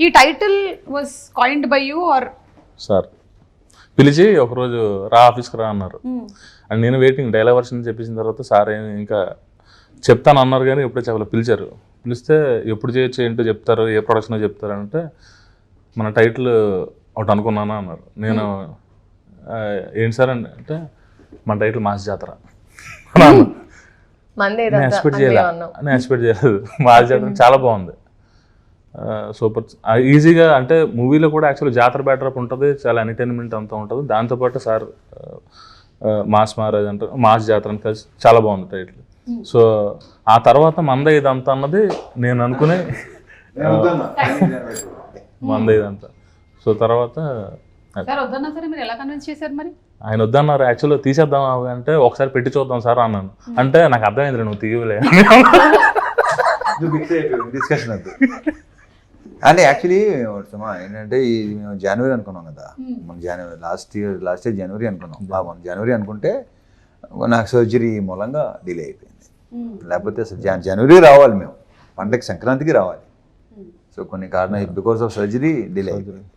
ఈ title was coined by U R sir పిలిచి ఒకరోజు రా ఆఫీస్కి రా అన్నారు. అండ్ నేను వెయిటింగ్ డైలాగ్ వర్షన్ చెప్పేసిన తర్వాత సార్ ఇంకా చెప్తాను అన్నారు కానీ ఎప్పుడో చెప్పలేదు. పిలిచారు, పిలిస్తే ఎప్పుడు చేయొచ్చు ఏంటో చెప్తారు, ఏ ప్రొడక్షన్ చెప్తారు అంటే మన టైటిల్ ఒకటి అనుకున్నానా అన్నారు. నేను ఏంటి సార్ అంటే మన టైటిల్ మాస్ జాతర నేను ఎక్స్పెక్ట్ చేయలేదు. మాస్ జాతర చాలా బాగుంది, సూపర్ ఈజీగా. అంటే మూవీలో కూడా యాక్చువల్లీ జాతర బ్యాటరప్ ఉంటుంది, చాలా ఎంటర్టైన్మెంట్ అంతా ఉంటుంది. దాంతోపాటు సార్ మాస్ మహారాజ్ అంటే మాస్ జాతర అని కలిసి చాలా బాగుంది టైటిల్. సో ఆ తర్వాత మంద ఇదంతా అన్నది నేను అనుకునే మంద ఇదంతా. సో తర్వాత ఆయన వద్దన్నారు. యాక్చువల్గా తీసేద్దాం అంటే ఒకసారి పెట్టి చూద్దాం సార్ అన్నాను. అంటే నాకు అర్థమైంది నువ్వు తీయలే డిస్కషన్ వద్దు అంటే యాక్చువల్లీ ఏంటంటే ఇది మేము జనవరి అనుకున్నాం కదా. మనం జనవరి లాస్ట్ ఇయర్ జనవరి అనుకున్నాం. మనం జనవరి అనుకుంటే నాకు సర్జరీ మూలంగా డిలే అయిపోయింది. లేకపోతే అసలు జనవరి రావాలి, మేము పండగకి సంక్రాంతికి రావాలి. సో కొన్ని కారణాలు బికాస్ ఆఫ్ సర్జరీ డిలే అయిపోయింది.